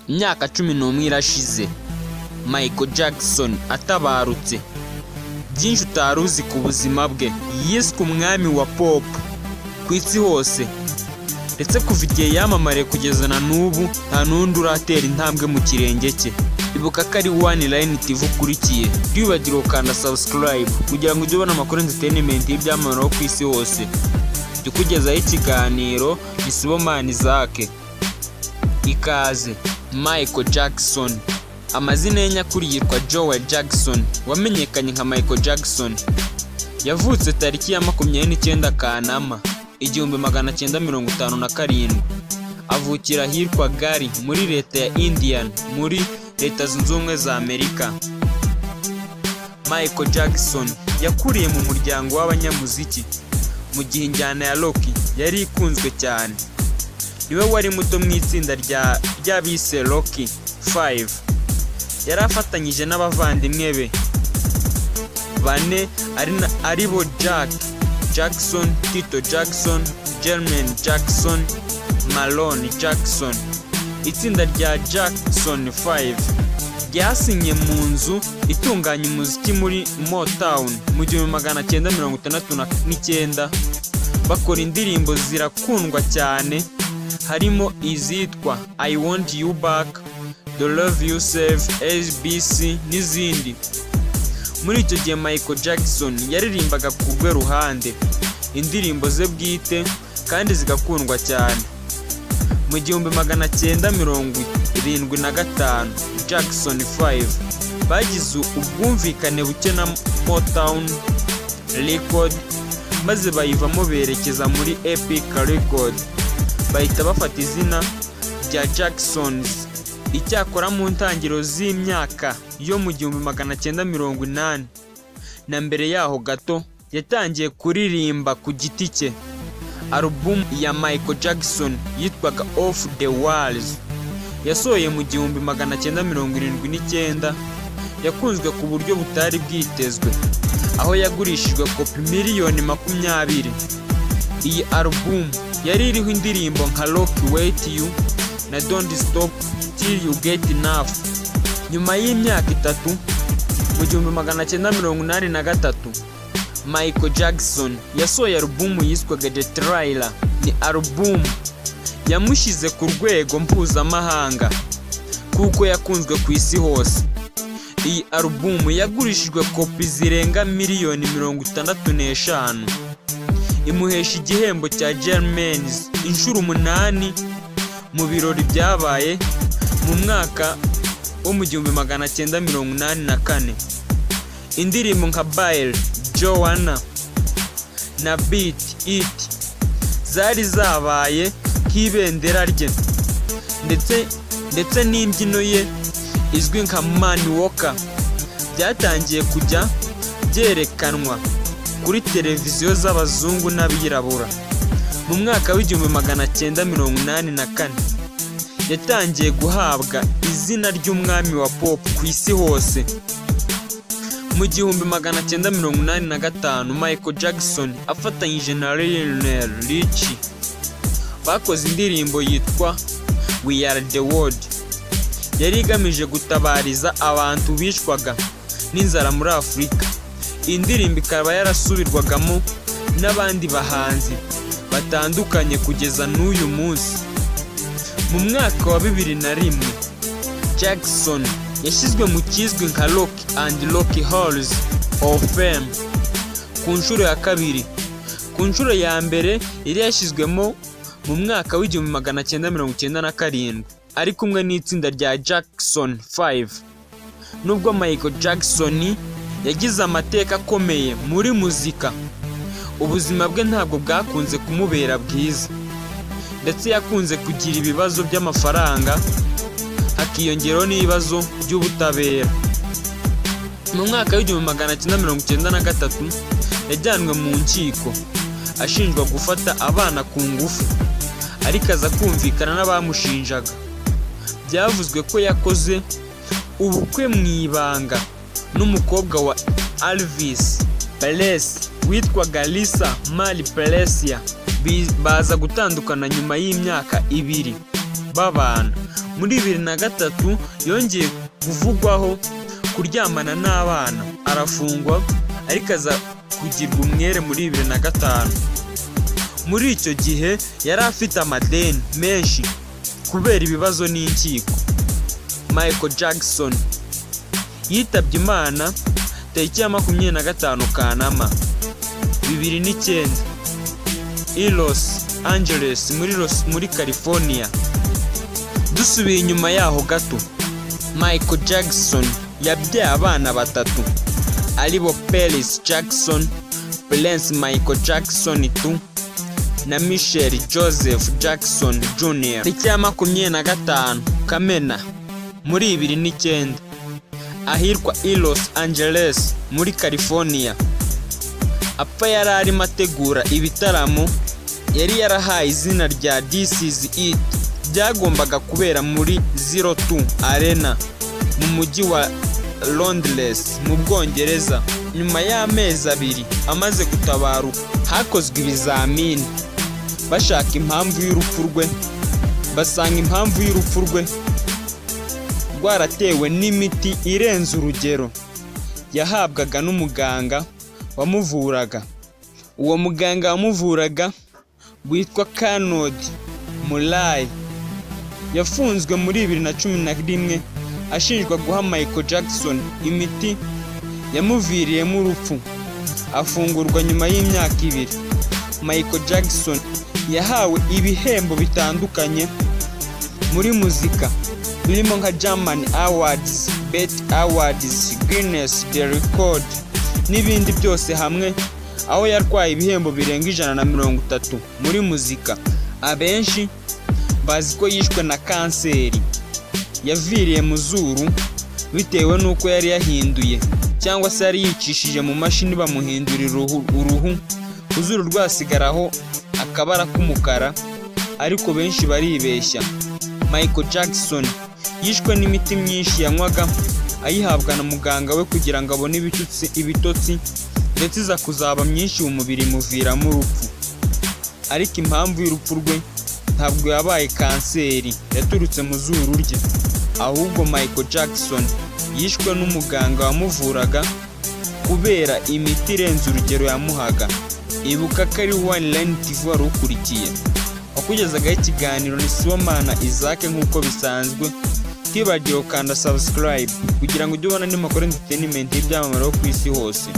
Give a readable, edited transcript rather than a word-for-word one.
Imyaka 11 irashize Michael Jackson atabarutse. Byinshi utaruzi ku buzima bwe. Yiswe umwami wa pop ku isi hose, ndetse kuva igihe yamamare kugeza na n'ubu nta n'undi uratera intambwe mu kirenge cye. Ibuka ko ari One Line TV ukurikiye. Ntibagire ukanda subscribe kugira ngo ujye ubona amakuru entertainment y'ibyamamare ku isi hose. Tukugezaho ikiganiro Isibomani Zake. Ikaze. Michael Jackson. Amazina ye nyakuri yitwa Joe Jackson, wamenyekanye nka Michael Jackson. Yavutse tariki ya 29 Kanama 1957. Avukira hirwa Gary muri leta ya Indian muri Leta Zunze Ubumwe za Amerika. Michael Jackson yakuriye mu muryango w'abanyamuziki mu gihe injyana ya rock yari ikunzwe cyane. Niwe wari muto mu itsinda ry'abise Rocky 5. Yari afatanyije n'abavandimwe be bane ari bo Jack Jackson, Tito Jackson, Jermaine Jackson, Malone Jackson. Itsinda rya Jackson 5 ryasinye mu nzu itunganya umuziki muri Motown mu 1969. Bakora indirimbo zirakundwa cyane, harimo izitwa I Want You Back, The Love You Save, ABC n'izindi. Muri icyo gihe Michael Jackson yaririmbaga ku rwe ruhande indirimbo ze bwite kandi zigakundwa cyane. Mu 1975 Jackson 5 bagize ubwumvikane buke na Motown Record, maze bayivamo berekeza muri Epic Record. Bahita bafata izina rya Jacksons. Icyakora mu ntangiriro z'imyaka yo mu 1980 na mbere yaho gato yatangiye kuririmba ku giti cye. Album ya Michael Jackson yitwaga Off the Walls yasohoye mu 1979. Yakunzwe ku buryo butari bwitezwe, aho yagurishijwe kopi miliyoni 20. Iyi album yari iriho indirimbo nka Rock Wait You na Don't Stop Till You Get Enough. Nyuma y'imyaka 3 mu 1983 Michael Jackson yasohoye album yiswaga The Thriller. Ni album yamushyize ku rwego mpuzamahanga kuko yakunzwe ku isi hose. Iyi album yagurishijwe kopi zirenga miliyoni 65, imuhesha igihembo cya Germans inshuro 8 mu birori byabaye mu mwaka wo mu 1984. Indirimbo nka Bail, Joanna na Beat It zari zabaye nk'ibendera rye, ndetse n'imbyino ye izwi nka Man Walker byatangiye kujya byerekanwa kuri televiziyo z'abazungu n'abirabura. Mu mwaka wa 1984 yatangiye guhabwa izina ry'umwami wa pop ku isi hose. Mu 1985 Michael Jackson afatanyije na Lionel Richie bakoze indirimbo yitwa We Are The World. Yari igamije gutabariza abantu bishwaga n'inzara muri Afurika. Indirimbo ikaba yarasubirwagamo n'abandi bahanzi batandukanye kugeza n'uyu munsi. Mu mwaka wa 2001 Jackson yashyizwe mu kizwi nka Rock and Rock Halls of Fame ku nshuro ya kabiri. Ku nshuro ya mbere yari yashyizwemo mu mwaka wa 1997 ari kumwe n'itsinda rya Jackson 5. Nubwo Michael Jackson yagize amateka akomeye muri muzika, ubuzima bwe ntabwo bwakunze kumubera bwiza, ndetse yakunze kugira ibibazo by'amafaranga, hakiyongeraho n'ibibazo by'ubutabera. Mu mwaka wa 1993 yajyanwe mu nkiko ashinjwa gufata abana ku ngufu, ariko aza kumvikana n'abamushinjaga. Byavuzwe ko yakoze ubukwe mu ibanga n'umukobwa wa Elvis Presley witwaga Lisa Marie Presley. Baza gutandukana nyuma y'imyaka 2 babana. Muri 2003 yongeye kuvugwaho kuryamana n'abana, arafungwa ariko aza kugirwa umwere muri 2005. Muri icyo gihe yari afite amadeni menshi kubera ibibazo n'inkiko. MAICO Jackson yitabye Imana tariki ya 25 Kanama 2009 i Los Angeles muri California. Dusubiye inyuma yaho gato, MAICO Jackson yabyaye abana batatu aribo Paris Jackson, Prince Michael Jackson II na Michelle Joseph Jackson Jr. tariki ya 25 Kamena muri 2009 ahirwa i Los Angeles muri California. Apfa yari arimo ategura ibitaramo yari yarahaye izina rya This Is It, byagombaga kubera muri 02 Arena mu mujyi wa Londres mu Bwongereza. Nyuma y'amezi 2 amaze gutabaruka, hakozwe ibizamini bashaka impamvu y'urupfu rwe, basanga impamvu y'urupfu rwe rwaratewe n'imiti irenze urugero yahabwaga n'umuganga wamuvuraga. Uwo muganga wamuvuraga witwa Kanod Mulayi yafunzwe muri 2011 ashinjwa guha Michael Jackson imiti yamuviriyemo urupfu, afungurwa nyuma y'imyaka 2. Michael Jackson yahawe ibihembo bitandukanye muri muzika birimo nka German Awards, Bet Awards, Guinness The Record n'ibindi byose hamwe, aho yarwaye ibihembo birenga 130 muri muzika. Abenshi bazi ko yishwe na kanseri yaviriye mu zuru bitewe n'uko yari yahinduye cyangwa se yari yicishije mu mashini bamuhindurira uruhu, uzuru rwasigaraho akabara k'umukara, ariko benshi baribeshya. Michael Jackson yishwe n'imiti myinshi yanywaga ayihabwa na muganga we kugira ngo abone ibitotsi ndetse iza kuzaba myinshi mu mubiri muviramo urupfu. Ariko impamvu y'urupfu rwe ntabwo yabaye kanseri yaturutse mu zuru rye, ahubwo Michael Jackson yishwe n'umuganga wamuvuraga kubera imiti irenze urugero yamuhaga. Ibuka ko ari One Line TV wari ukurikiye, wakugezagaho ikiganiro ni Sibomana Isaac nk'uko bisanzwe. Tibagiro kanda subscribe kugira ngo ujye ubona n'amakuru entertainment y'ibyamamare ku isi hose.